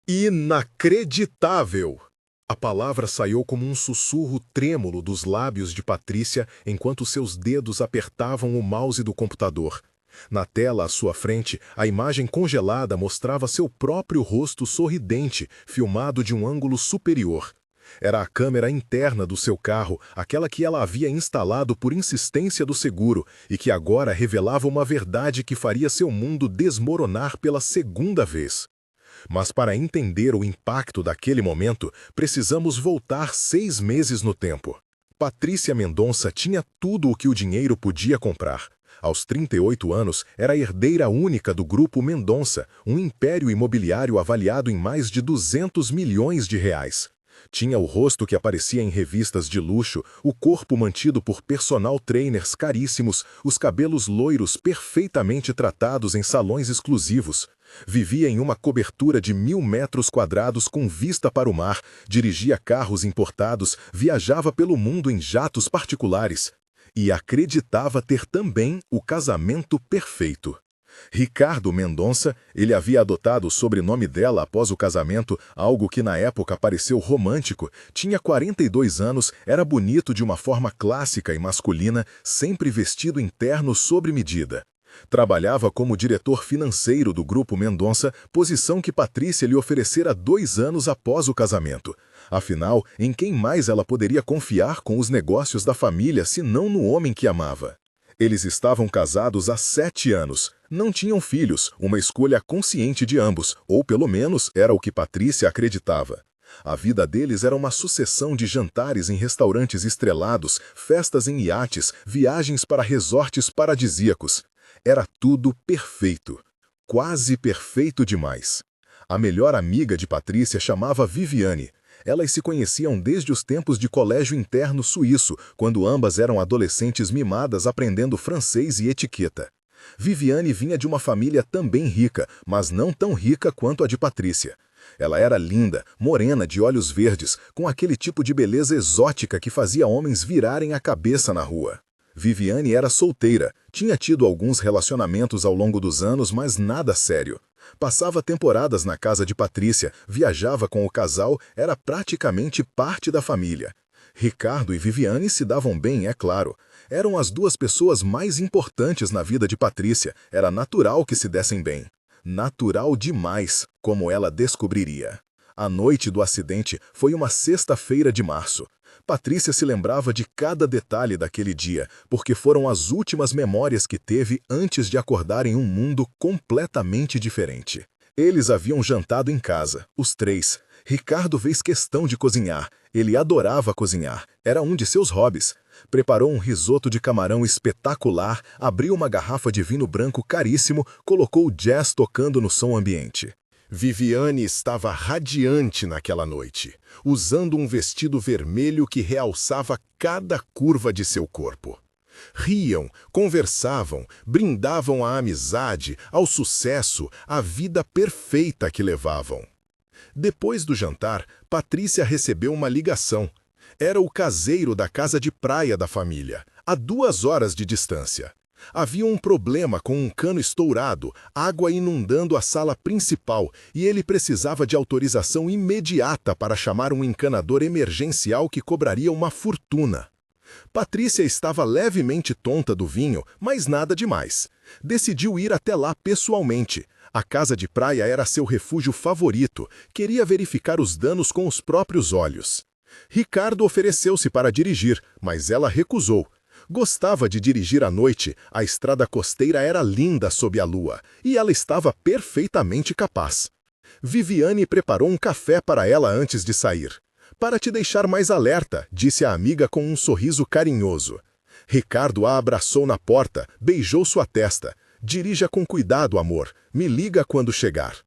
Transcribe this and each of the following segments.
Inacreditável! A palavra saiu como um sussurro trêmulo dos lábios de Patrícia enquanto seus dedos apertavam o mouse do computador. Na tela à sua frente, a imagem congelada mostrava seu próprio rosto sorridente, filmado de um ângulo superior. Era a câmera interna do seu carro, aquela que ela havia instalado por insistência do seguro e que agora revelava uma verdade que faria seu mundo desmoronar pela segunda vez. Mas para entender o impacto daquele momento, precisamos voltar 6 meses no tempo. Patrícia Mendonça tinha tudo o que o dinheiro podia comprar. Aos 38 anos, era a herdeira única do Grupo Mendonça, um império imobiliário avaliado em mais de 200 milhões de reais. Tinha o rosto que aparecia em revistas de luxo, o corpo mantido por personal trainers caríssimos, os cabelos loiros perfeitamente tratados em salões exclusivos. Vivia em uma cobertura de 1.000 metros quadrados com vista para o mar, dirigia carros importados, viajava pelo mundo em jatos particulares. E acreditava ter também o casamento perfeito. Ricardo Mendonça, ele havia adotado o sobrenome dela após o casamento, algo que na época pareceu romântico, tinha 42 anos, era bonito de uma forma clássica e masculina, sempre vestido em terno sobre medida. Trabalhava como diretor financeiro do Grupo Mendonça, posição que Patrícia lhe oferecera 2 anos após o casamento. Afinal, em quem mais ela poderia confiar com os negócios da família, se não no homem que amava? Eles estavam casados há 7 anos, não tinham filhos, uma escolha consciente de ambos, ou pelo menos era o que Patrícia acreditava. A vida deles era uma sucessão de jantares em restaurantes estrelados, festas em iates, viagens para resorts paradisíacos. Era tudo perfeito, quase perfeito demais. A melhor amiga de Patrícia chamava Viviane. Elas se conheciam desde os tempos de colégio interno suíço, quando ambas eram adolescentes mimadas aprendendo francês e etiqueta. Viviane vinha de uma família também rica, mas não tão rica quanto a de Patrícia. Ela era linda, morena, de olhos verdes, com aquele tipo de beleza exótica que fazia homens virarem a cabeça na rua. Viviane era solteira, tinha tido alguns relacionamentos ao longo dos anos, mas nada sério. Passava temporadas na casa de Patrícia, viajava com o casal, era praticamente parte da família. Ricardo e Viviane se davam bem, é claro. Eram as 2 pessoas mais importantes na vida de Patrícia, era natural que se dessem bem. Natural demais, como ela descobriria. A noite do acidente foi uma sexta-feira de março. Patrícia se lembrava de cada detalhe daquele dia, porque foram as últimas memórias que teve antes de acordar em um mundo completamente diferente. Eles haviam jantado em casa, os 3. Ricardo fez questão de cozinhar. Ele adorava cozinhar, era um de seus hobbies. Preparou um risoto de camarão espetacular, abriu uma garrafa de vinho branco caríssimo, colocou jazz tocando no som ambiente. Viviane estava radiante naquela noite, usando um vestido vermelho que realçava cada curva de seu corpo. Riam, conversavam, brindavam à amizade, ao sucesso, à vida perfeita que levavam. Depois do jantar, Patrícia recebeu uma ligação. Era o caseiro da casa de praia da família, a 2 horas de distância. Havia um problema com um cano estourado, água inundando a sala principal, e ele precisava de autorização imediata para chamar um encanador emergencial que cobraria uma fortuna. Patrícia estava levemente tonta do vinho, mas nada demais. Decidiu ir até lá pessoalmente. A casa de praia era seu refúgio favorito, queria verificar os danos com os próprios olhos. Ricardo ofereceu-se para dirigir, mas ela recusou. Gostava de dirigir à noite, a estrada costeira era linda sob a lua, e ela estava perfeitamente capaz. Viviane preparou um café para ela antes de sair. Para te deixar mais alerta, disse a amiga com um sorriso carinhoso. Ricardo a abraçou na porta, beijou sua testa. Dirija com cuidado, amor. Me liga quando chegar.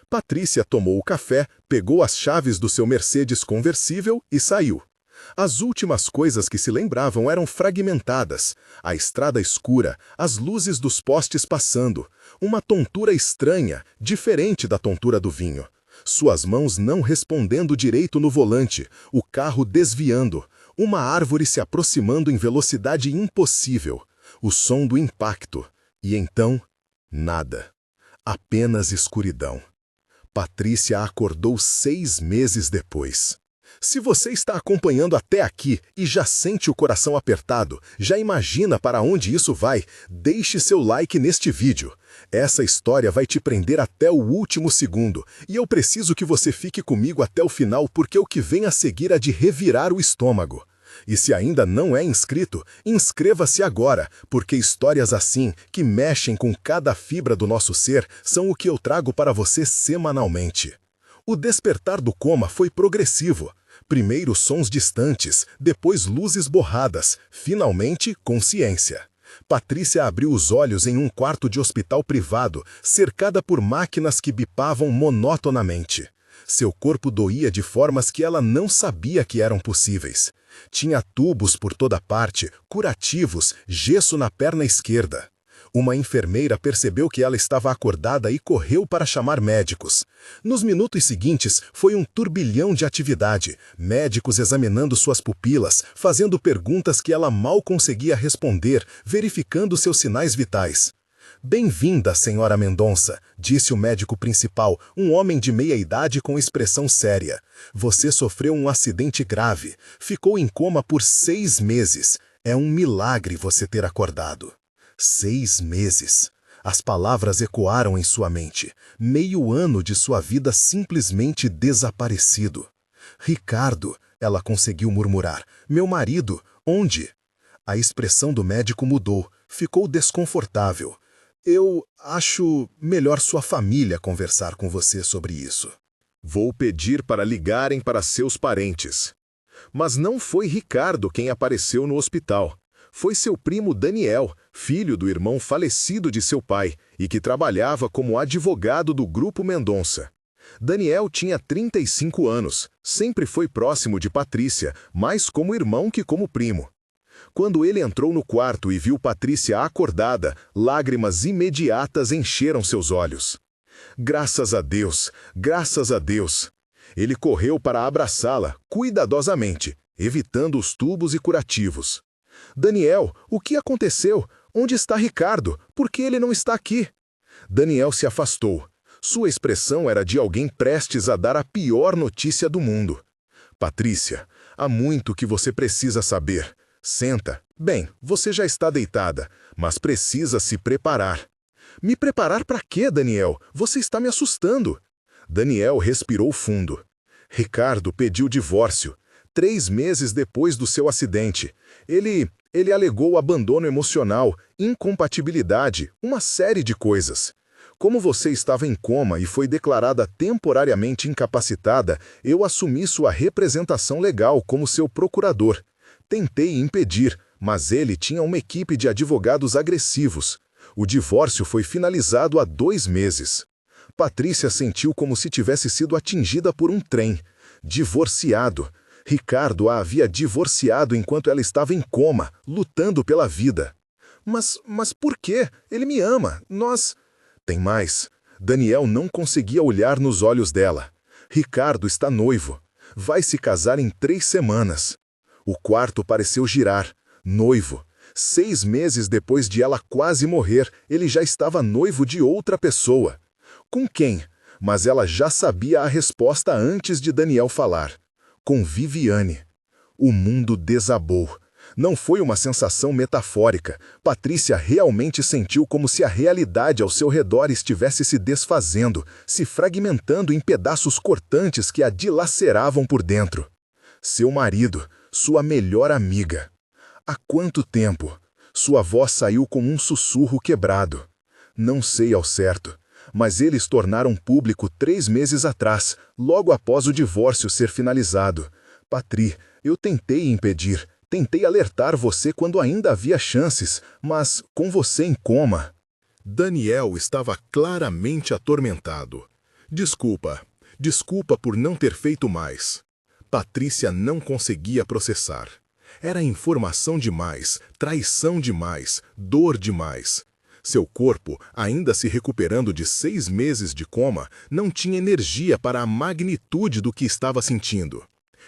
Patrícia tomou o café, pegou as chaves do seu Mercedes conversível e saiu. As últimas coisas que se lembravam eram fragmentadas. A estrada escura, as luzes dos postes passando. Uma tontura estranha, diferente da tontura do vinho. Suas mãos não respondendo direito no volante, o carro desviando. Uma árvore se aproximando em velocidade impossível. O som do impacto. E então, nada. Apenas escuridão. Patrícia acordou 6 meses depois. Se você está acompanhando até aqui e já sente o coração apertado, já imagina para onde isso vai, deixe seu like neste vídeo. Essa história vai te prender até o último segundo, e eu preciso que você fique comigo até o final porque o que vem a seguir é de revirar o estômago. E se ainda não é inscrito, inscreva-se agora, porque histórias assim, que mexem com cada fibra do nosso ser, são o que eu trago para você semanalmente. O despertar do coma foi progressivo. Primeiro sons distantes, depois luzes borradas, finalmente consciência. Patrícia abriu os olhos em um quarto de hospital privado, cercada por máquinas que bipavam monotonamente. Seu corpo doía de formas que ela não sabia que eram possíveis. Tinha tubos por toda parte, curativos, gesso na perna esquerda. Uma enfermeira percebeu que ela estava acordada e correu para chamar médicos. Nos minutos seguintes, foi um turbilhão de atividade, médicos examinando suas pupilas, fazendo perguntas que ela mal conseguia responder, verificando seus sinais vitais. "Bem-vinda, senhora Mendonça", disse o médico principal, um homem de meia idade com expressão séria. "Você sofreu um acidente grave. Ficou em coma por 6 meses. É um milagre você ter acordado." 6 meses. As palavras ecoaram em sua mente. Meio ano de sua vida simplesmente desaparecido. "Ricardo", ela conseguiu murmurar. "Meu marido, onde?" A expressão do médico mudou. Ficou desconfortável. "Eu acho melhor sua família conversar com você sobre isso." "Vou pedir para ligarem para seus parentes." Mas não foi Ricardo quem apareceu no hospital. Foi seu primo Daniel, filho do irmão falecido de seu pai, e que trabalhava como advogado do Grupo Mendonça. Daniel tinha 35 anos, sempre foi próximo de Patrícia, mais como irmão que como primo. Quando ele entrou no quarto e viu Patrícia acordada, lágrimas imediatas encheram seus olhos. Graças a Deus, graças a Deus! Ele correu para abraçá-la, cuidadosamente, evitando os tubos e curativos. "Daniel, o que aconteceu? Onde está Ricardo? Por que ele não está aqui?" Daniel se afastou. Sua expressão era de alguém prestes a dar a pior notícia do mundo. "Patrícia, há muito que você precisa saber. Senta. Bem, você já está deitada, mas precisa se preparar." "Me preparar para quê, Daniel? Você está me assustando." Daniel respirou fundo. "Ricardo pediu divórcio. 3 meses depois do seu acidente. Ele alegou abandono emocional, incompatibilidade, uma série de coisas. Como você estava em coma e foi declarada temporariamente incapacitada, eu assumi sua representação legal como seu procurador. Tentei impedir, mas ele tinha uma equipe de advogados agressivos. O divórcio foi finalizado há 2 meses. Patrícia sentiu como se tivesse sido atingida por um trem. Divorciado. Ricardo a havia divorciado enquanto ela estava em coma, lutando pela vida. Mas por quê? Ele me ama. Tem mais. Daniel não conseguia olhar nos olhos dela. "Ricardo está noivo. Vai se casar em 3 semanas. O quarto pareceu girar. Noivo. 6 meses depois de ela quase morrer, ele já estava noivo de outra pessoa. Com quem? Mas ela já sabia a resposta antes de Daniel falar. Com Viviane. O mundo desabou. Não foi uma sensação metafórica. Patrícia realmente sentiu como se a realidade ao seu redor estivesse se desfazendo, se fragmentando em pedaços cortantes que a dilaceravam por dentro. Seu marido, sua melhor amiga. Há quanto tempo? Sua voz saiu como um sussurro quebrado. Não sei ao certo, mas eles tornaram público 3 meses atrás, logo após o divórcio ser finalizado. "Patri, eu tentei impedir, tentei alertar você quando ainda havia chances, mas com você em coma." Daniel estava claramente atormentado. Desculpa por não ter feito mais." Patrícia não conseguia processar. Era informação demais, traição demais, dor demais. Seu corpo, ainda se recuperando de 6 meses de coma, não tinha energia para a magnitude do que estava sentindo.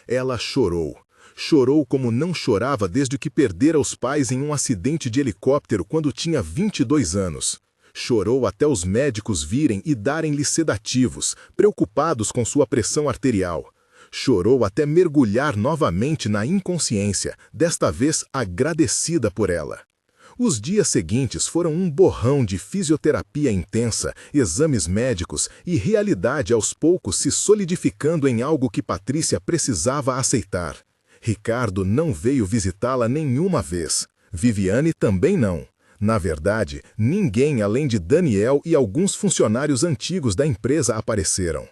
Ela chorou. Chorou como não chorava desde que perdera os pais em um acidente de helicóptero quando tinha 22 anos. Chorou até os médicos virem e darem-lhe sedativos, preocupados com sua pressão arterial. Chorou até mergulhar novamente na inconsciência, desta vez agradecida por ela. Os dias seguintes foram um borrão de fisioterapia intensa, exames médicos e realidade aos poucos se solidificando em algo que Patrícia precisava aceitar. Ricardo não veio visitá-la nenhuma vez. Viviane também não. Na verdade, ninguém além de Daniel e alguns funcionários antigos da empresa apareceram.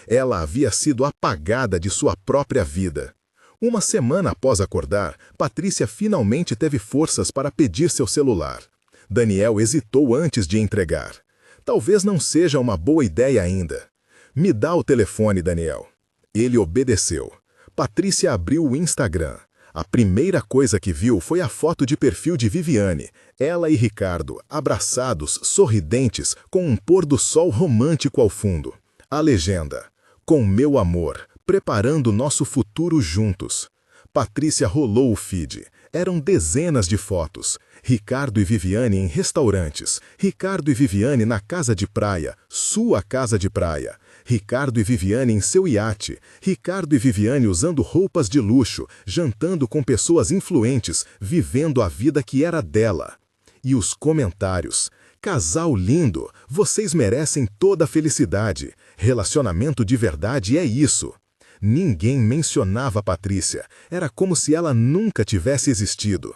Ela havia sido apagada de sua própria vida. Uma semana após acordar, Patrícia finalmente teve forças para pedir seu celular. Daniel hesitou antes de entregar. Talvez não seja uma boa ideia ainda. Me dá o telefone, Daniel. Ele obedeceu. Patrícia abriu o Instagram. A primeira coisa que viu foi a foto de perfil de Viviane, ela e Ricardo, abraçados, sorridentes, com um pôr do sol romântico ao fundo. A legenda: "Com meu amor, preparando nosso futuro juntos." Patrícia rolou o feed. Eram dezenas de fotos. Ricardo e Viviane em restaurantes. Ricardo e Viviane na casa de praia, sua casa de praia. Ricardo e Viviane em seu iate. Ricardo e Viviane usando roupas de luxo, jantando com pessoas influentes, vivendo a vida que era dela. E os comentários: "Casal lindo, vocês merecem toda a felicidade. Relacionamento de verdade é isso." Ninguém mencionava Patrícia. Era como se ela nunca tivesse existido.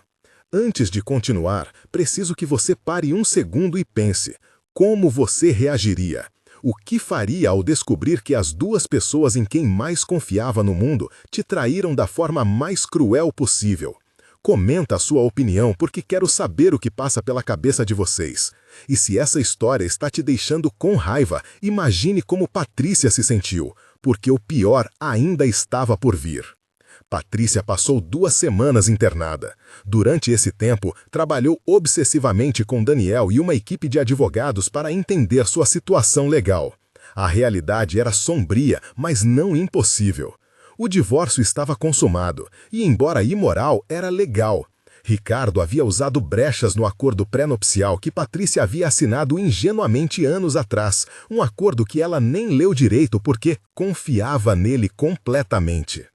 Antes de continuar, preciso que você pare um segundo e pense: como você reagiria? O que faria ao descobrir que as duas pessoas em quem mais confiava no mundo te traíram da forma mais cruel possível? Comenta a sua opinião porque quero saber o que passa pela cabeça de vocês. E se essa história está te deixando com raiva, imagine como Patrícia se sentiu, porque o pior ainda estava por vir. Patrícia passou 2 semanas internada. Durante esse tempo, trabalhou obsessivamente com Daniel e uma equipe de advogados para entender sua situação legal. A realidade era sombria, mas não impossível. O divórcio estava consumado, e embora imoral, era legal. Ricardo havia usado brechas no acordo pré-nupcial que Patrícia havia assinado ingenuamente anos atrás, um acordo que ela nem leu direito porque confiava nele completamente.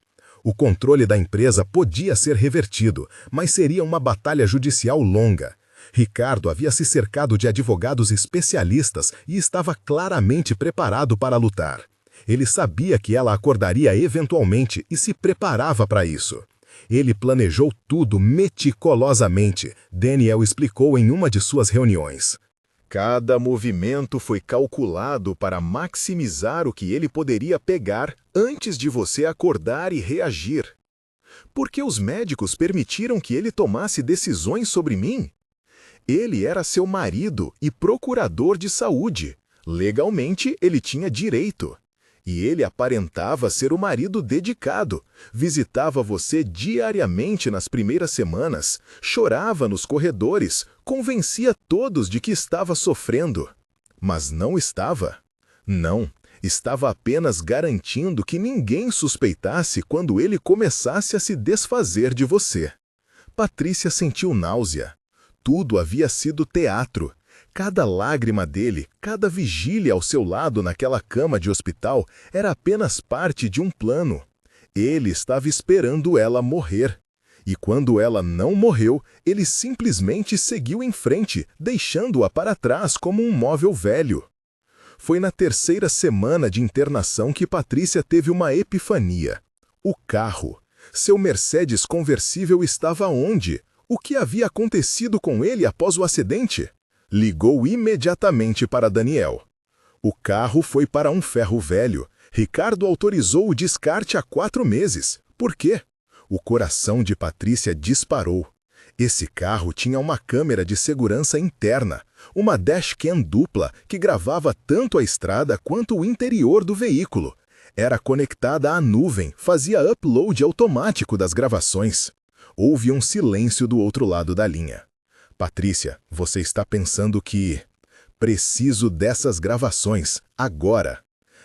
O controle da empresa podia ser revertido, mas seria uma batalha judicial longa. Ricardo havia se cercado de advogados especialistas e estava claramente preparado para lutar. Ele sabia que ela acordaria eventualmente e se preparava para isso. Ele planejou tudo meticulosamente, Daniel explicou em uma de suas reuniões. Cada movimento foi calculado para maximizar o que ele poderia pegar antes de você acordar e reagir. Por que os médicos permitiram que ele tomasse decisões sobre mim? Ele era seu marido e procurador de saúde. Legalmente, ele tinha direito. E ele aparentava ser o marido dedicado. Visitava você diariamente nas primeiras semanas, chorava nos corredores, convencia todos de que estava sofrendo. Mas não estava. Não, estava apenas garantindo que ninguém suspeitasse quando ele começasse a se desfazer de você. Patrícia sentiu náusea. Tudo havia sido teatro. Cada lágrima dele, cada vigília ao seu lado naquela cama de hospital era apenas parte de um plano. Ele estava esperando ela morrer. E quando ela não morreu, ele simplesmente seguiu em frente, deixando-a para trás como um móvel velho. Foi na 3ª semana de internação que Patrícia teve uma epifania. O carro. Seu Mercedes conversível estava onde? O que havia acontecido com ele após o acidente? Ligou imediatamente para Daniel. O carro foi para um ferro velho. Ricardo autorizou o descarte há 4 meses. Por quê? O coração de Patrícia disparou. Esse carro tinha uma câmera de segurança interna, uma dashcam dupla que gravava tanto a estrada quanto o interior do veículo. Era conectada à nuvem, fazia upload automático das gravações. Houve um silêncio do outro lado da linha. Patrícia, você está pensando que... Preciso dessas gravações, agora.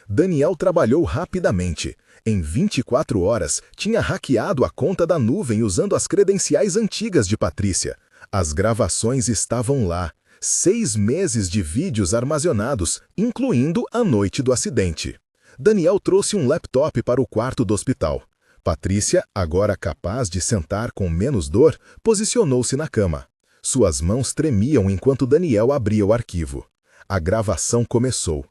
Daniel trabalhou rapidamente. Em 24 horas, tinha hackeado a conta da nuvem usando as credenciais antigas de Patrícia. As gravações estavam lá. 6 meses de vídeos armazenados, incluindo a noite do acidente. Daniel trouxe um laptop para o quarto do hospital. Patrícia, agora capaz de sentar com menos dor, posicionou-se na cama. Suas mãos tremiam enquanto Daniel abria o arquivo. A gravação começou.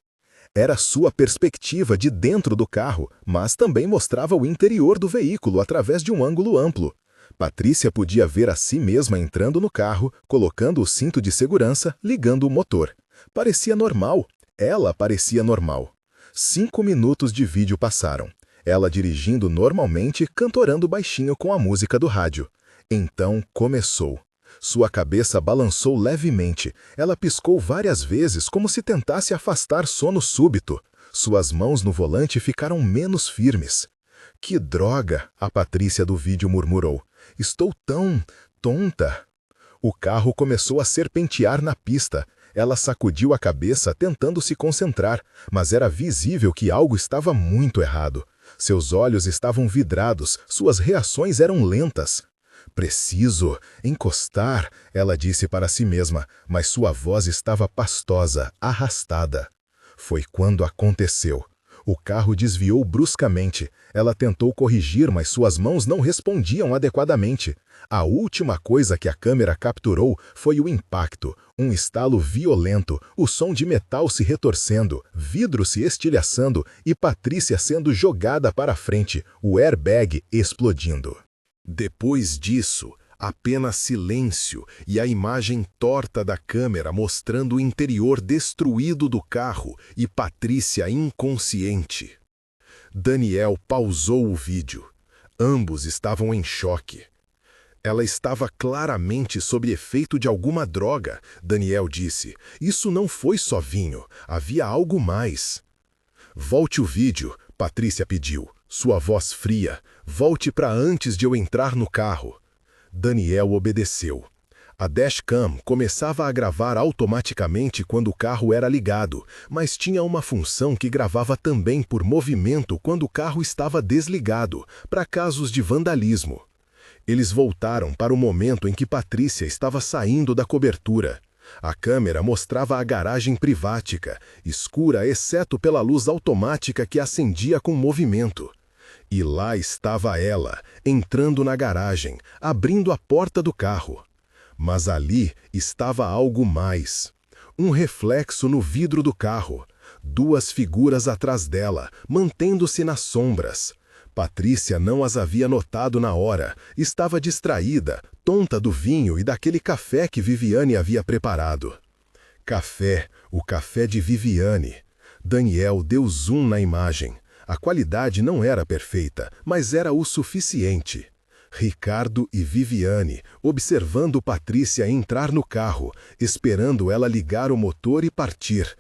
Era sua perspectiva de dentro do carro, mas também mostrava o interior do veículo através de um ângulo amplo. Patrícia podia ver a si mesma entrando no carro, colocando o cinto de segurança, ligando o motor. Parecia normal. Ela parecia normal. 5 minutos de vídeo passaram. Ela dirigindo normalmente, cantorando baixinho com a música do rádio. Então começou. Sua cabeça balançou levemente. Ela piscou várias vezes como se tentasse afastar sono súbito. Suas mãos no volante ficaram menos firmes. Que droga, a Patrícia do vídeo murmurou. Estou tão tonta. O carro começou a serpentear na pista. Ela sacudiu a cabeça tentando se concentrar, mas era visível que algo estava muito errado. Seus olhos estavam vidrados, suas reações eram lentas. Preciso encostar, ela disse para si mesma, mas sua voz estava pastosa, arrastada. Foi quando aconteceu. O carro desviou bruscamente. Ela tentou corrigir, mas suas mãos não respondiam adequadamente. A última coisa que a câmera capturou foi o impacto, um estalo violento, o som de metal se retorcendo, vidro se estilhaçando e Patrícia sendo jogada para frente, o airbag explodindo. Depois disso, apenas silêncio e a imagem torta da câmera mostrando o interior destruído do carro e Patrícia inconsciente. Daniel pausou o vídeo. Ambos estavam em choque. Ela estava claramente sob efeito de alguma droga, Daniel disse. Isso não foi só vinho, havia algo mais. Volte o vídeo, Patrícia pediu, sua voz fria. Volte para antes de eu entrar no carro. Daniel obedeceu. A dashcam começava a gravar automaticamente quando o carro era ligado, mas tinha uma função que gravava também por movimento quando o carro estava desligado, para casos de vandalismo. Eles voltaram para o momento em que Patrícia estava saindo da cobertura. A câmera mostrava a garagem privática, escura exceto pela luz automática que acendia com movimento. E lá estava ela, entrando na garagem, abrindo a porta do carro. Mas ali estava algo mais. Um reflexo no vidro do carro. 2 figuras atrás dela, mantendo-se nas sombras. Patrícia não as havia notado na hora. Estava distraída, tonta do vinho e daquele café que Viviane havia preparado. Café, o café de Viviane. Daniel deu zoom na imagem. A qualidade não era perfeita, mas era o suficiente. Ricardo e Viviane, observando Patrícia entrar no carro, esperando ela ligar o motor e partir.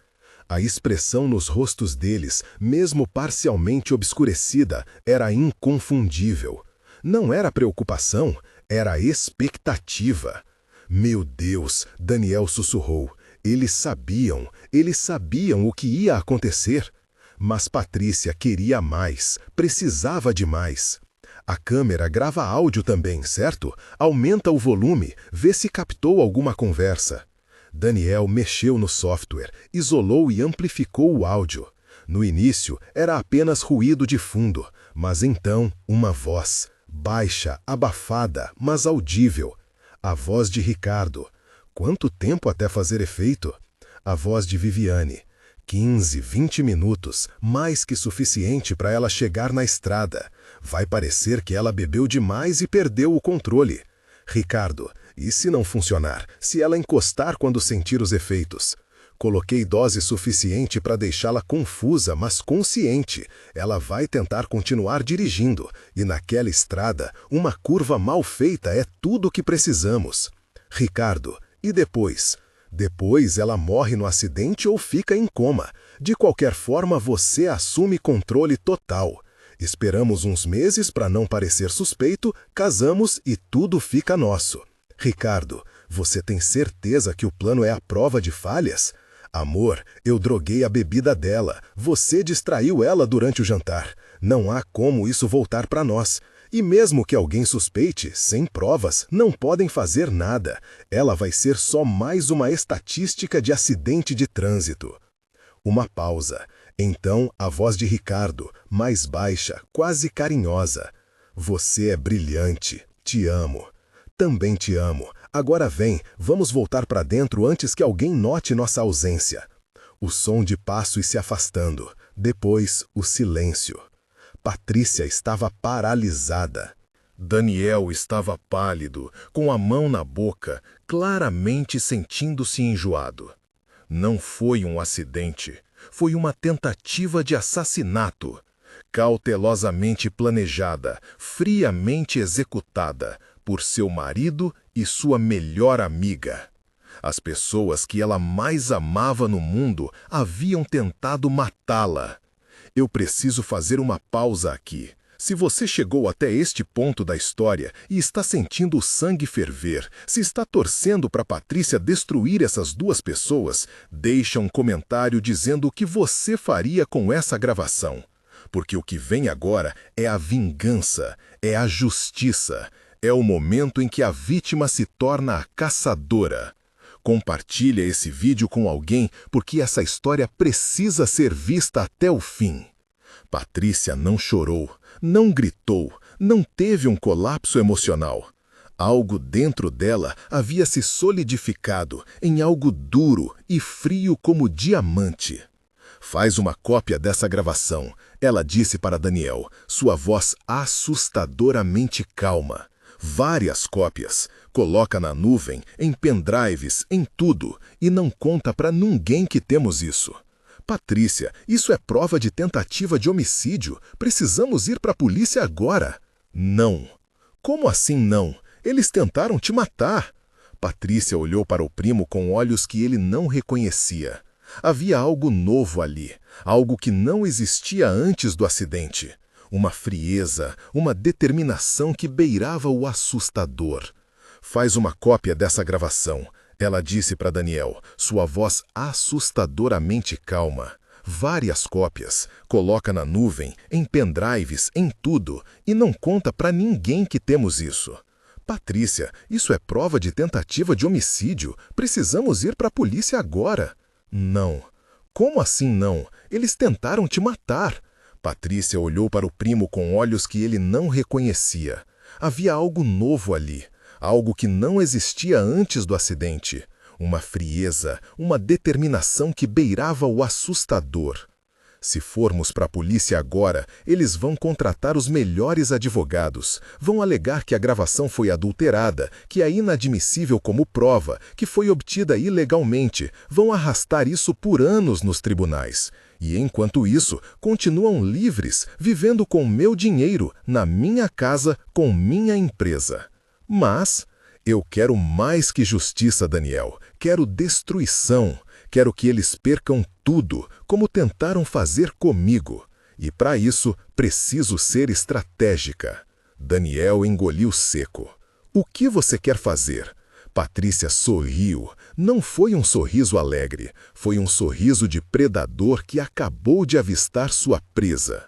A expressão nos rostos deles, mesmo parcialmente obscurecida, era inconfundível. Não era preocupação, era expectativa. Meu Deus, Daniel sussurrou. Eles sabiam o que ia acontecer. Mas Patrícia queria mais, precisava de mais. A câmera grava áudio também, certo? Aumenta o volume, vê se captou alguma conversa. Daniel mexeu no software, isolou e amplificou o áudio. No início, era apenas ruído de fundo, mas então uma voz, baixa, abafada, mas audível. A voz de Ricardo. Quanto tempo até fazer efeito? A voz de Viviane. 15, 20 minutos, mais que suficiente para ela chegar na estrada. Vai parecer que ela bebeu demais e perdeu o controle. Ricardo, e se não funcionar? Se ela encostar quando sentir os efeitos? Coloquei dose suficiente para deixá-la confusa, mas consciente. Ela vai tentar continuar dirigindo, e naquela estrada, uma curva mal feita é tudo o que precisamos. Ricardo, e depois? Depois ela morre no acidente ou fica em coma. De qualquer forma, você assume controle total. Esperamos uns meses para não parecer suspeito, casamos e tudo fica nosso. Ricardo, você tem certeza que o plano é a prova de falhas? Amor, eu droguei a bebida dela. Você distraiu ela durante o jantar. Não há como isso voltar para nós. E mesmo que alguém suspeite, sem provas, não podem fazer nada. Ela vai ser só mais uma estatística de acidente de trânsito. Uma pausa. Então, a voz de Ricardo, mais baixa, quase carinhosa. Você é brilhante. Te amo. Também te amo. Agora vem, vamos voltar para dentro antes que alguém note nossa ausência. O som de passos se afastando. Depois, o silêncio. Patrícia estava paralisada. Daniel estava pálido, com a mão na boca, claramente sentindo-se enjoado. Não foi um acidente, foi uma tentativa de assassinato. Cautelosamente planejada, friamente executada por seu marido e sua melhor amiga. As pessoas que ela mais amava no mundo haviam tentado matá-la. Eu preciso fazer uma pausa aqui. Se você chegou até este ponto da história e está sentindo o sangue ferver, se está torcendo para Patrícia destruir essas duas pessoas, deixa um comentário dizendo o que você faria com essa gravação. Porque o que vem agora é a vingança, é a justiça, é o momento em que a vítima se torna a caçadora. Compartilhe esse vídeo com alguém porque essa história precisa ser vista até o fim. Patrícia não chorou, não gritou, não teve um colapso emocional. Algo dentro dela havia se solidificado em algo duro e frio como diamante. Faz uma cópia dessa gravação, ela disse para Daniel, sua voz assustadoramente calma. Várias cópias. Coloca na nuvem, em pendrives, em tudo, e não conta para ninguém que temos isso. Patrícia, isso é prova de tentativa de homicídio. Precisamos ir para a polícia agora. Não. Como assim não? Eles tentaram te matar. Patrícia olhou para o primo com olhos que ele não reconhecia. Havia algo novo ali, algo que não existia antes do acidente. Uma frieza, uma determinação que beirava o assustador. Faz uma cópia dessa gravação, ela disse para Daniel, sua voz assustadoramente calma. Várias cópias, coloca na nuvem, em pendrives, em tudo, e não conta para ninguém que temos isso. Patrícia, isso é prova de tentativa de homicídio. Precisamos ir para a polícia agora. Não. Como assim não? Eles tentaram te matar. Patrícia olhou para o primo com olhos que ele não reconhecia. Havia algo novo ali, algo que não existia antes do acidente. Uma frieza, uma determinação que beirava o assustador. Se formos para a polícia agora, eles vão contratar os melhores advogados. Vão alegar que a gravação foi adulterada, que é inadmissível como prova, que foi obtida ilegalmente. Vão arrastar isso por anos nos tribunais. E, enquanto isso, continuam livres, vivendo com meu dinheiro, na minha casa, com minha empresa. Mas eu quero mais que justiça, Daniel. Quero destruição. Quero que eles percam tudo, como tentaram fazer comigo. E para isso, preciso ser estratégica. Daniel engoliu seco. O que você quer fazer? Patrícia sorriu. Não foi um sorriso alegre. Foi um sorriso de predador que acabou de avistar sua presa.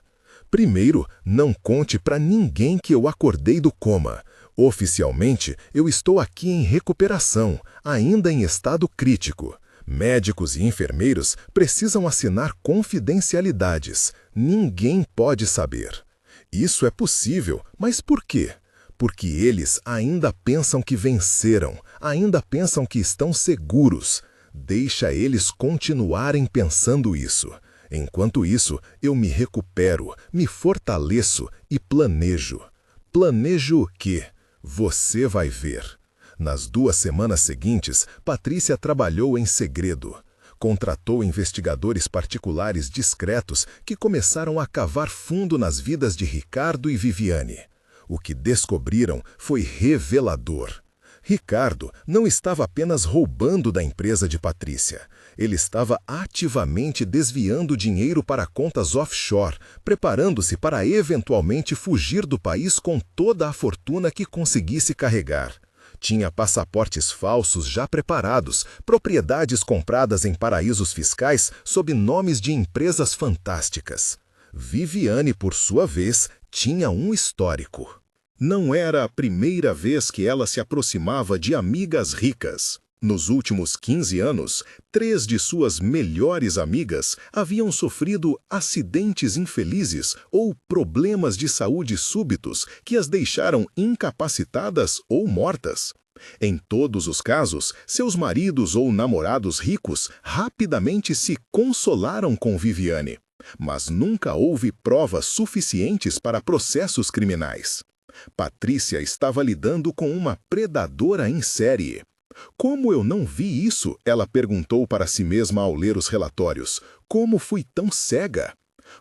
Primeiro, não conte para ninguém que eu acordei do coma. Oficialmente, eu estou aqui em recuperação, ainda em estado crítico. Médicos e enfermeiros precisam assinar confidencialidades. Ninguém pode saber. Isso é possível, mas por quê? Porque eles ainda pensam que venceram, ainda pensam que estão seguros. Deixa eles continuarem pensando isso. Enquanto isso, eu me recupero, me fortaleço e planejo. Planejo o quê? Você vai ver. Nas 2 semanas seguintes, Patrícia trabalhou em segredo. Contratou investigadores particulares discretos que começaram a cavar fundo nas vidas de Ricardo e Viviane. O que descobriram foi revelador. Ricardo não estava apenas roubando da empresa de Patrícia. Ele estava ativamente desviando dinheiro para contas offshore, preparando-se para eventualmente fugir do país com toda a fortuna que conseguisse carregar. Tinha passaportes falsos já preparados, propriedades compradas em paraísos fiscais sob nomes de empresas fantásticas. Viviane, por sua vez, tinha um histórico. Não era a primeira vez que ela se aproximava de amigas ricas. Nos últimos 15 anos, 3 de suas melhores amigas haviam sofrido acidentes infelizes ou problemas de saúde súbitos que as deixaram incapacitadas ou mortas. Em todos os casos, seus maridos ou namorados ricos rapidamente se consolaram com Viviane, mas nunca houve provas suficientes para processos criminais. Patrícia estava lidando com uma predadora em série. Como eu não vi isso? Ela perguntou para si mesma ao ler os relatórios. Como fui tão cega?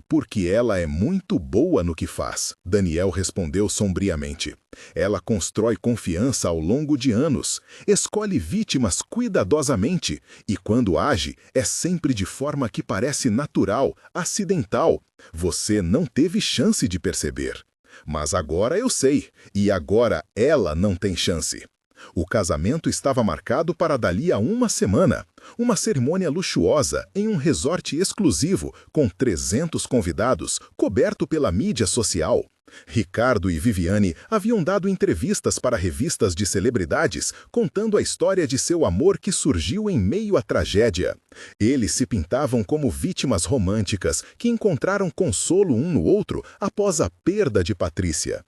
Porque ela é muito boa no que faz, Daniel respondeu sombriamente. Ela constrói confiança ao longo de anos, escolhe vítimas cuidadosamente e, quando age, é sempre de forma que parece natural, acidental. Você não teve chance de perceber. Mas agora eu sei, e agora ela não tem chance. O casamento estava marcado para dali a uma semana. Uma cerimônia luxuosa em um resort exclusivo, com 300 convidados, coberto pela mídia social. Ricardo e Viviane haviam dado entrevistas para revistas de celebridades, contando a história de seu amor que surgiu em meio à tragédia. Eles se pintavam como vítimas românticas que encontraram consolo um no outro após a perda de Patrícia.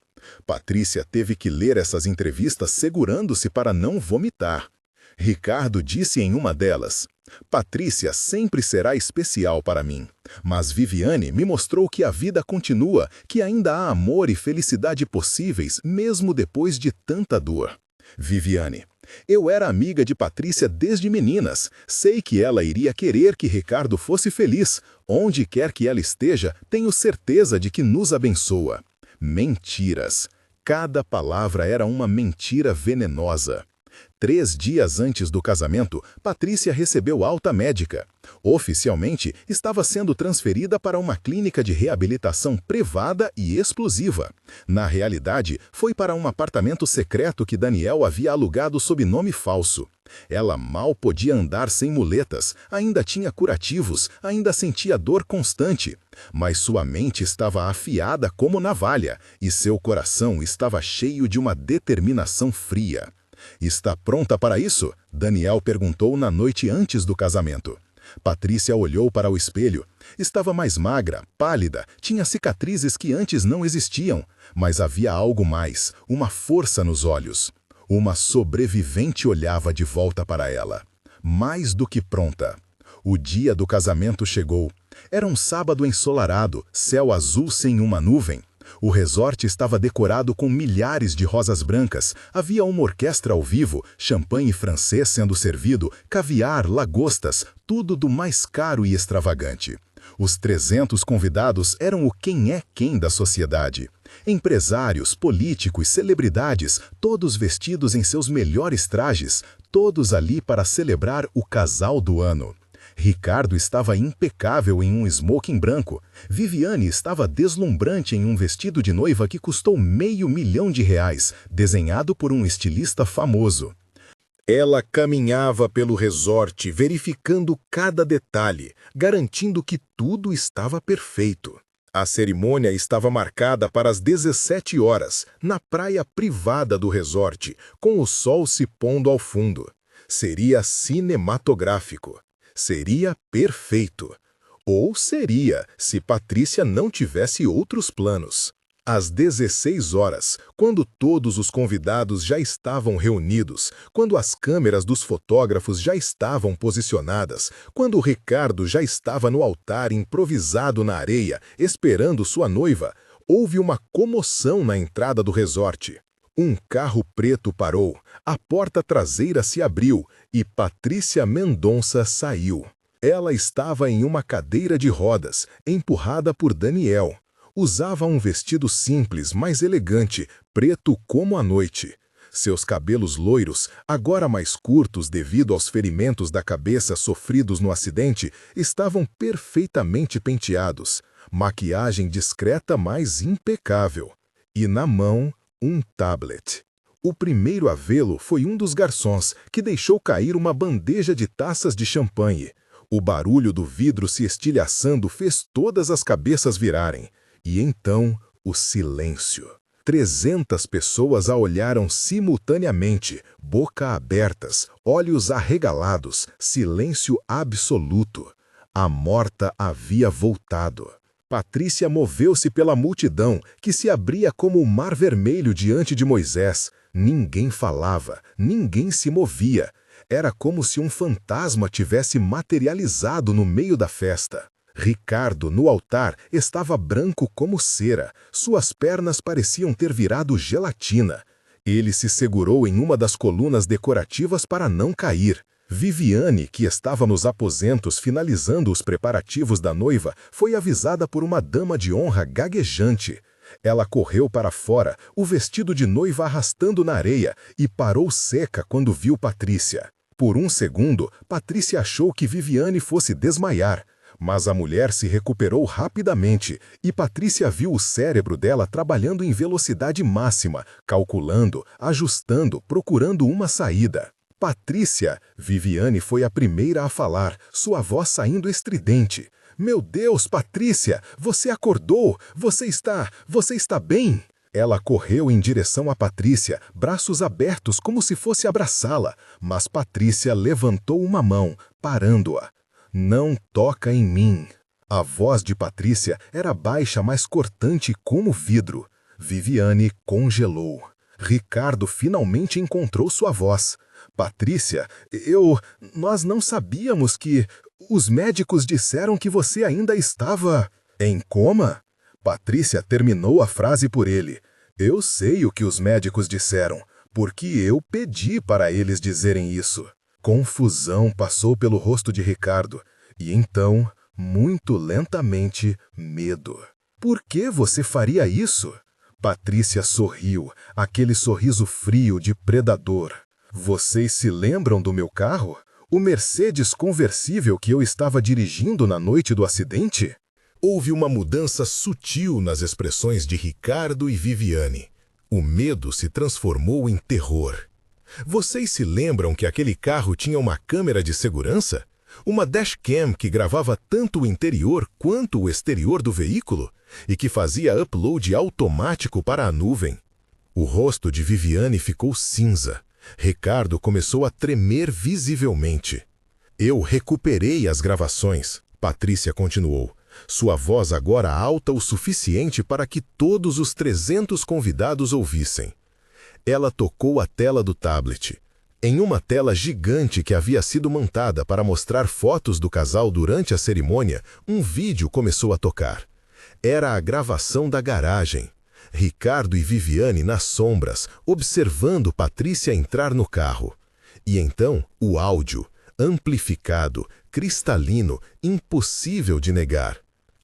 Patrícia teve que ler essas entrevistas segurando-se para não vomitar. Ricardo disse em uma delas: Patrícia sempre será especial para mim, mas Viviane me mostrou que a vida continua, que ainda há amor e felicidade possíveis mesmo depois de tanta dor. Viviane: eu era amiga de Patrícia desde meninas. Sei que ela iria querer que Ricardo fosse feliz. Onde quer que ela esteja, tenho certeza de que nos abençoa. Mentiras. Cada palavra era uma mentira venenosa. 3 dias antes do casamento, Patrícia recebeu alta médica. Oficialmente, estava sendo transferida para uma clínica de reabilitação privada e exclusiva. Na realidade, foi para um apartamento secreto que Daniel havia alugado sob nome falso. Ela mal podia andar sem muletas, ainda tinha curativos, ainda sentia dor constante. Mas sua mente estava afiada como navalha e seu coração estava cheio de uma determinação fria. Está pronta para isso? Daniel perguntou na noite antes do casamento. Patrícia olhou para o espelho. Estava mais magra, pálida, tinha cicatrizes que antes não existiam, mas havia algo mais, uma força nos olhos. Uma sobrevivente olhava de volta para ela. Mais do que pronta. O dia do casamento chegou. Era um sábado ensolarado, céu azul sem uma nuvem. O resort estava decorado com milhares de rosas brancas, havia uma orquestra ao vivo, champanhe francês sendo servido, caviar, lagostas, tudo do mais caro e extravagante. Os 300 convidados eram o quem é quem da sociedade. Empresários, políticos, celebridades, todos vestidos em seus melhores trajes, todos ali para celebrar o casal do ano. Ricardo estava impecável em um smoking branco. Viviane estava deslumbrante em um vestido de noiva que custou R$500 mil, desenhado por um estilista famoso. Ela caminhava pelo resort, verificando cada detalhe, garantindo que tudo estava perfeito. A cerimônia estava marcada para as 17 horas, na praia privada do resort, com o sol se pondo ao fundo. Seria cinematográfico. Seria perfeito. Ou seria, se Patrícia não tivesse outros planos. Às 16 horas, quando todos os convidados já estavam reunidos, quando as câmeras dos fotógrafos já estavam posicionadas, quando Ricardo já estava no altar improvisado na areia, esperando sua noiva, houve uma comoção na entrada do resort. Um carro preto parou, a porta traseira se abriu e Patrícia Mendonça saiu. Ela estava em uma cadeira de rodas, empurrada por Daniel. Usava um vestido simples, mas elegante, preto como a noite. Seus cabelos loiros, agora mais curtos devido aos ferimentos da cabeça sofridos no acidente, estavam perfeitamente penteados. Maquiagem discreta, mas impecável. E na mão, um tablet. O primeiro a vê-lo foi um dos garçons, que deixou cair uma bandeja de taças de champanhe. O barulho do vidro se estilhaçando fez todas as cabeças virarem. E então, o silêncio. 300 pessoas a olharam simultaneamente, boca abertas, olhos arregalados, silêncio absoluto. A morta havia voltado. Patrícia moveu-se pela multidão, que se abria como o mar vermelho diante de Moisés. Ninguém falava, ninguém se movia. Era como se um fantasma tivesse materializado no meio da festa. Ricardo, no altar, estava branco como cera. Suas pernas pareciam ter virado gelatina. Ele se segurou em uma das colunas decorativas para não cair. Viviane, que estava nos aposentos finalizando os preparativos da noiva, foi avisada por uma dama de honra gaguejante. Ela correu para fora, o vestido de noiva arrastando na areia, e parou seca quando viu Patrícia. Por um segundo, Patrícia achou que Viviane fosse desmaiar. Mas a mulher se recuperou rapidamente e Patrícia viu o cérebro dela trabalhando em velocidade máxima, calculando, ajustando, procurando uma saída. Patrícia, Viviane foi a primeira a falar, sua voz saindo estridente. Meu Deus, Patrícia, você acordou? Você está bem? Ela correu em direção a Patrícia, braços abertos como se fosse abraçá-la, mas Patrícia levantou uma mão, parando-a. Não toca em mim. A voz de Patrícia era baixa, mas cortante como vidro. Viviane congelou. Ricardo finalmente encontrou sua voz. Patrícia, nós não sabíamos que... Os médicos disseram que você ainda estava... Em coma? Patrícia terminou a frase por ele. Eu sei o que os médicos disseram, porque eu pedi para eles dizerem isso. Confusão passou pelo rosto de Ricardo, e então, muito lentamente, medo. Por que você faria isso? Patrícia sorriu, aquele sorriso frio de predador. Vocês se lembram do meu carro? O Mercedes conversível que eu estava dirigindo na noite do acidente? Houve uma mudança sutil nas expressões de Ricardo e Viviane. O medo se transformou em terror. Vocês se lembram que aquele carro tinha uma câmera de segurança? Uma dashcam que gravava tanto o interior quanto o exterior do veículo e que fazia upload automático para a nuvem. O rosto de Viviane ficou cinza. Ricardo começou a tremer visivelmente. Eu recuperei as gravações, Patrícia continuou. Sua voz agora alta o suficiente para que todos os 300 convidados ouvissem. Ela tocou a tela do tablet. Em uma tela gigante que havia sido montada para mostrar fotos do casal durante a cerimônia, um vídeo começou a tocar. Era a gravação da garagem. Ricardo e Viviane nas sombras, observando Patrícia entrar no carro. E então, o áudio, amplificado, cristalino, impossível de negar.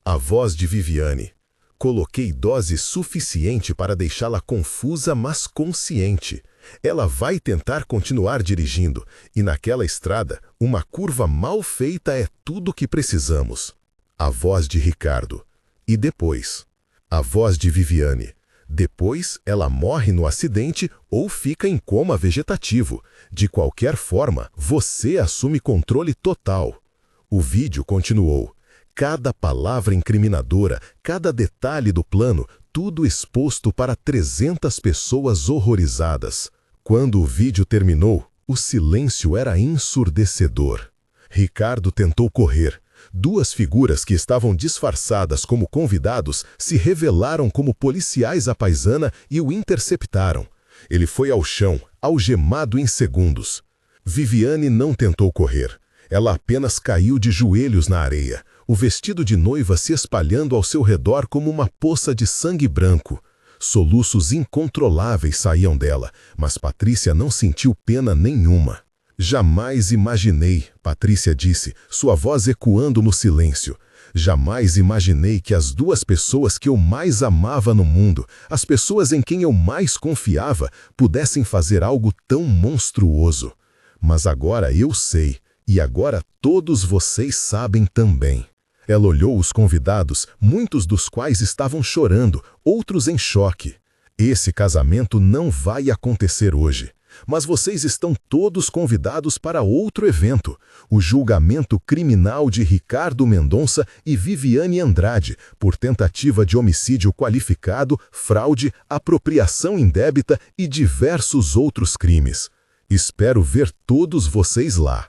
A voz de Viviane. Coloquei dose suficiente para deixá-la confusa, mas consciente. Ela vai tentar continuar dirigindo, e naquela estrada, uma curva mal feita é tudo o que precisamos. A voz de Ricardo. E depois? A voz de Viviane. Depois, ela morre no acidente ou fica em coma vegetativo. De qualquer forma, você assume controle total. O vídeo continuou. Cada palavra incriminadora, cada detalhe do plano, tudo exposto para 300 pessoas horrorizadas. Quando o vídeo terminou, o silêncio era ensurdecedor. Ricardo tentou correr. Duas figuras que estavam disfarçadas como convidados se revelaram como policiais à paisana e o interceptaram. Ele foi ao chão, algemado em segundos. Viviane não tentou correr. Ela apenas caiu de joelhos na areia, o vestido de noiva se espalhando ao seu redor como uma poça de sangue branco. Soluços incontroláveis saíam dela, mas Patrícia não sentiu pena nenhuma. Jamais imaginei, Patrícia disse, sua voz ecoando no silêncio. Jamais imaginei que as duas pessoas que eu mais amava no mundo, as pessoas em quem eu mais confiava, pudessem fazer algo tão monstruoso. Mas agora eu sei, e agora todos vocês sabem também. Ela olhou os convidados, muitos dos quais estavam chorando, outros em choque. Esse casamento não vai acontecer hoje. Mas vocês estão todos convidados para outro evento, o julgamento criminal de Ricardo Mendonça e Viviane Andrade, por tentativa de homicídio qualificado, fraude, apropriação indébita e diversos outros crimes. Espero ver todos vocês lá.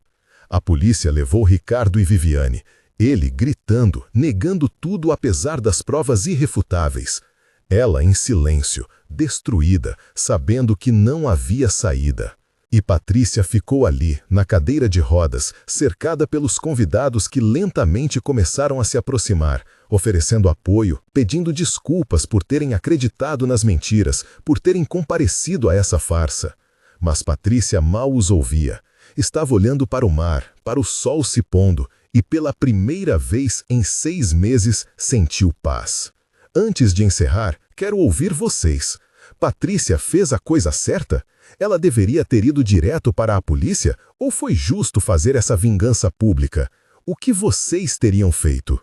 A polícia levou Ricardo e Viviane, ele gritando, negando tudo apesar das provas irrefutáveis. Ela em silêncio, destruída, sabendo que não havia saída. E Patrícia ficou ali, na cadeira de rodas, cercada pelos convidados que lentamente começaram a se aproximar, oferecendo apoio, pedindo desculpas por terem acreditado nas mentiras, por terem comparecido a essa farsa. Mas Patrícia mal os ouvia. Estava olhando para o mar, para o sol se pondo, e pela primeira vez em 6 meses sentiu paz. Antes de encerrar, quero ouvir vocês. Patrícia fez a coisa certa? Ela deveria ter ido direto para a polícia? Ou foi justo fazer essa vingança pública? O que vocês teriam feito?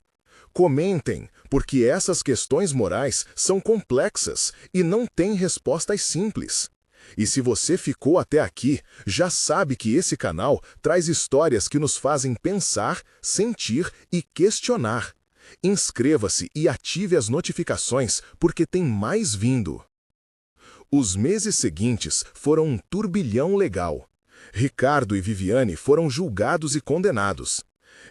Comentem, porque essas questões morais são complexas e não têm respostas simples. E se você ficou até aqui, já sabe que esse canal traz histórias que nos fazem pensar, sentir e questionar. Inscreva-se e ative as notificações, porque tem mais vindo. Os meses seguintes foram um turbilhão legal. Ricardo e Viviane foram julgados e condenados.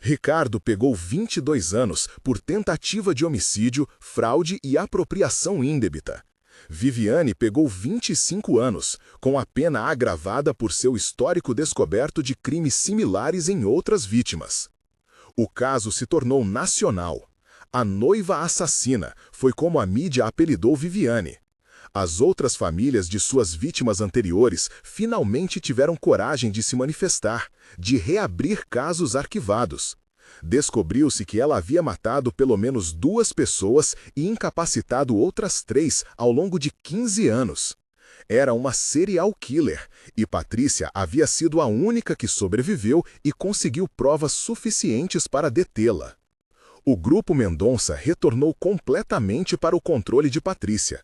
Ricardo pegou 22 anos por tentativa de homicídio, fraude e apropriação índebita. Viviane pegou 25 anos, com a pena agravada por seu histórico descoberto de crimes similares em outras vítimas. O caso se tornou nacional. A noiva assassina foi como a mídia apelidou Viviane. As outras famílias de suas vítimas anteriores finalmente tiveram coragem de se manifestar, de reabrir casos arquivados. Descobriu-se que ela havia matado pelo menos 2 pessoas e incapacitado outras 3 ao longo de 15 anos. Era uma serial killer, e Patrícia havia sido a única que sobreviveu e conseguiu provas suficientes para detê-la. O grupo Mendonça retornou completamente para o controle de Patrícia.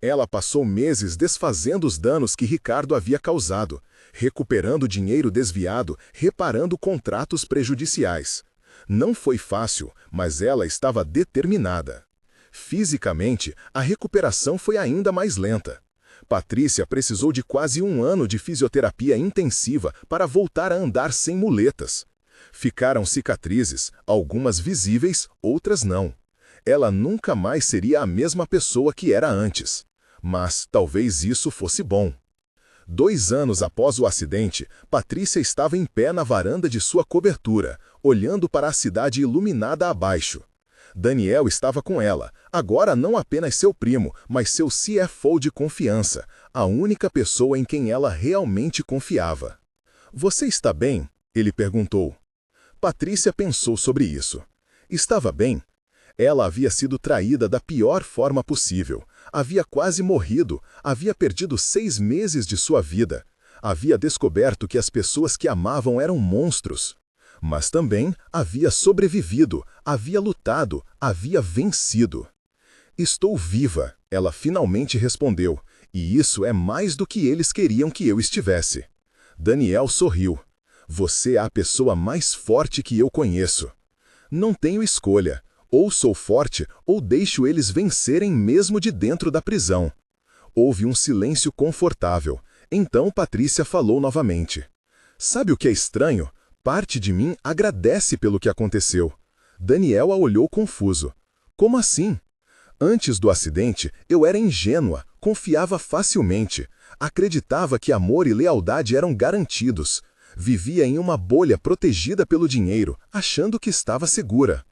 Ela passou meses desfazendo os danos que Ricardo havia causado, recuperando dinheiro desviado, reparando contratos prejudiciais. Não foi fácil, mas ela estava determinada. Fisicamente, a recuperação foi ainda mais lenta. Patrícia precisou de quase 1 ano de fisioterapia intensiva para voltar a andar sem muletas. Ficaram cicatrizes, algumas visíveis, outras não. Ela nunca mais seria a mesma pessoa que era antes. Mas talvez isso fosse bom. 2 anos após o acidente, Patrícia estava em pé na varanda de sua cobertura, olhando para a cidade iluminada abaixo. Daniel estava com ela, agora não apenas seu primo, mas seu CFO de confiança, a única pessoa em quem ela realmente confiava. "Você está bem?" ele perguntou. Patrícia pensou sobre isso. Estava bem. Ela havia sido traída da pior forma possível. Havia quase morrido, havia perdido 6 meses de sua vida. Havia descoberto que as pessoas que amavam eram monstros. Mas também havia sobrevivido, havia lutado, havia vencido. "Estou viva", ela finalmente respondeu, "e isso é mais do que eles queriam que eu estivesse." Daniel sorriu. "Você é a pessoa mais forte que eu conheço." "Não tenho escolha. Ou sou forte, ou deixo eles vencerem mesmo de dentro da prisão." Houve um silêncio confortável. Então Patrícia falou novamente. "Sabe o que é estranho? Parte de mim agradece pelo que aconteceu." Daniel a olhou confuso. "Como assim?" "Antes do acidente, eu era ingênua, confiava facilmente. Acreditava que amor e lealdade eram garantidos. Vivia em uma bolha protegida pelo dinheiro, achando que estava segura."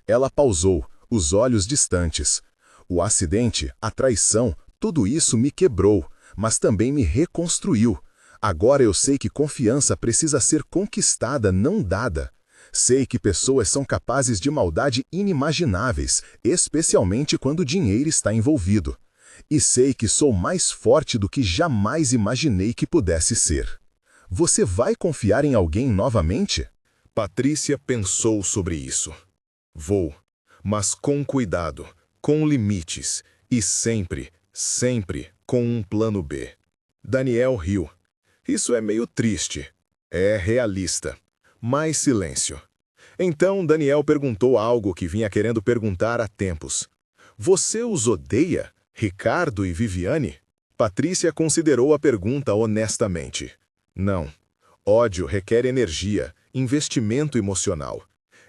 Ela pausou, os olhos distantes. "O acidente, a traição, tudo isso me quebrou, mas também me reconstruiu. Agora eu sei que confiança precisa ser conquistada, não dada. Sei que pessoas são capazes de maldade inimagináveis, especialmente quando o dinheiro está envolvido. E sei que sou mais forte do que jamais imaginei que pudesse ser." "Você vai confiar em alguém novamente?" Patrícia pensou sobre isso. "Vou, mas com cuidado, com limites e sempre, sempre com um plano B." Daniel riu. Isso é meio triste. É realista. Mais silêncio. Então Daniel perguntou algo que vinha querendo perguntar há tempos. Você os odeia, Ricardo e Viviane? Patrícia considerou a pergunta honestamente. Não. Ódio requer energia, investimento emocional.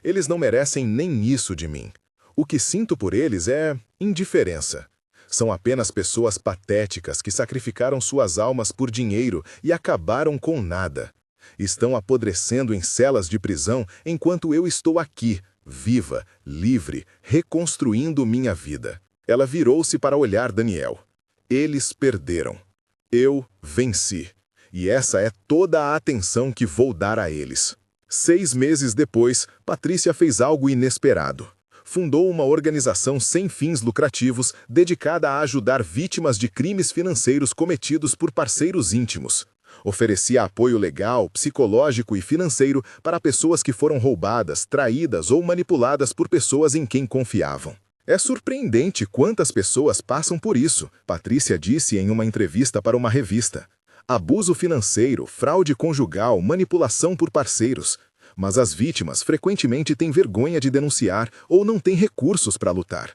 Eles não merecem nem isso de mim. O que sinto por eles é indiferença. São apenas pessoas patéticas que sacrificaram suas almas por dinheiro e acabaram com nada. Estão apodrecendo em celas de prisão enquanto eu estou aqui, viva, livre, reconstruindo minha vida. Ela virou-se para olhar Daniel. Eles perderam. Eu venci. E essa é toda a atenção que vou dar a eles. 6 meses depois, Patrícia fez algo inesperado. Fundou uma organização sem fins lucrativos dedicada a ajudar vítimas de crimes financeiros cometidos por parceiros íntimos. Oferecia apoio legal, psicológico e financeiro para pessoas que foram roubadas, traídas ou manipuladas por pessoas em quem confiavam. É surpreendente quantas pessoas passam por isso, Patrícia disse em uma entrevista para uma revista. Abuso financeiro, fraude conjugal, manipulação por parceiros. Mas as vítimas frequentemente têm vergonha de denunciar ou não têm recursos para lutar.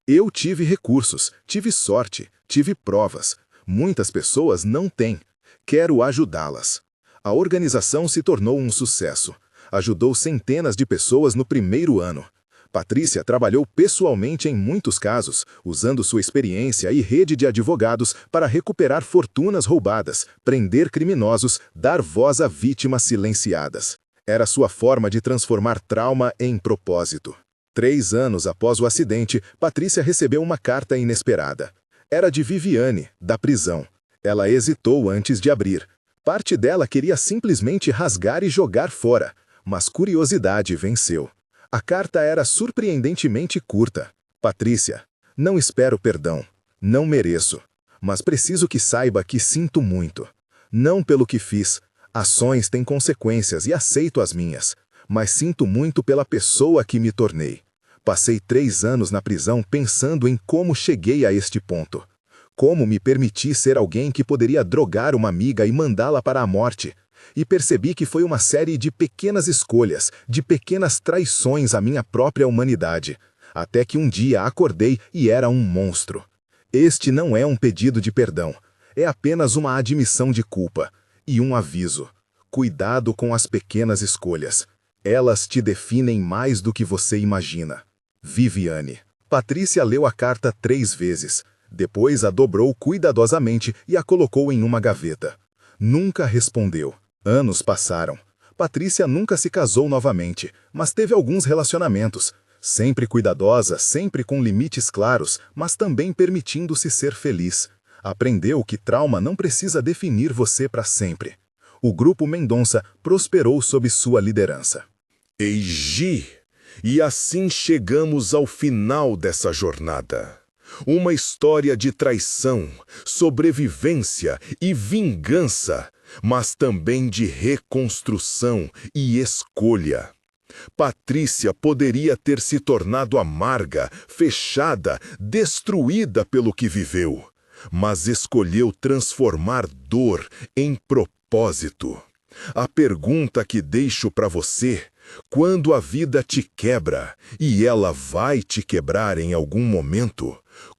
Eu tive recursos, tive sorte, tive provas. Muitas pessoas não têm. Quero ajudá-las. A organização se tornou um sucesso. Ajudou centenas de pessoas no primeiro ano. Patrícia trabalhou pessoalmente em muitos casos, usando sua experiência e rede de advogados para recuperar fortunas roubadas, prender criminosos, dar voz a vítimas silenciadas. Era sua forma de transformar trauma em propósito. 3 anos após o acidente, Patrícia recebeu uma carta inesperada. Era de Viviane, da prisão. Ela hesitou antes de abrir. Parte dela queria simplesmente rasgar e jogar fora, mas curiosidade venceu. A carta era surpreendentemente curta. Patrícia, não espero perdão. Não mereço. Mas preciso que saiba que sinto muito. Não pelo que fiz. Ações têm consequências e aceito as minhas. Mas sinto muito pela pessoa que me tornei. Passei 3 anos na prisão pensando em como cheguei a este ponto. Como me permiti ser alguém que poderia drogar uma amiga e mandá-la para a morte. E percebi que foi uma série de pequenas escolhas, de pequenas traições à minha própria humanidade. Até que um dia acordei e era um monstro. Este não é um pedido de perdão. É apenas uma admissão de culpa. E um aviso. Cuidado com as pequenas escolhas. Elas te definem mais do que você imagina. Viviane. Patrícia leu a carta 3 vezes. Depois a dobrou cuidadosamente e a colocou em uma gaveta. Nunca respondeu. Anos passaram. Patrícia nunca se casou novamente, mas teve alguns relacionamentos. Sempre cuidadosa, sempre com limites claros, mas também permitindo-se ser feliz. Aprendeu que trauma não precisa definir você para sempre. O Grupo Mendonça prosperou sob sua liderança. Eiji, e assim chegamos ao final dessa jornada. Uma história de traição, sobrevivência e vingança, mas também de reconstrução e escolha. Patrícia poderia ter se tornado amarga, fechada, destruída pelo que viveu, mas escolheu transformar dor em propósito. A pergunta que deixo para você: quando a vida te quebra, e ela vai te quebrar em algum momento,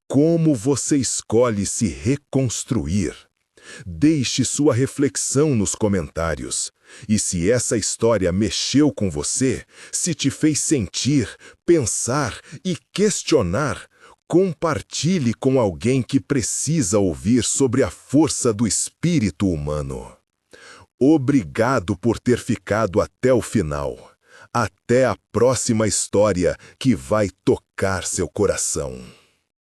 como você escolhe se reconstruir? Deixe sua reflexão nos comentários. E se essa história mexeu com você, se te fez sentir, pensar e questionar, compartilhe com alguém que precisa ouvir sobre a força do espírito humano. Obrigado por ter ficado até o final. Até a próxima história que vai tocar seu coração.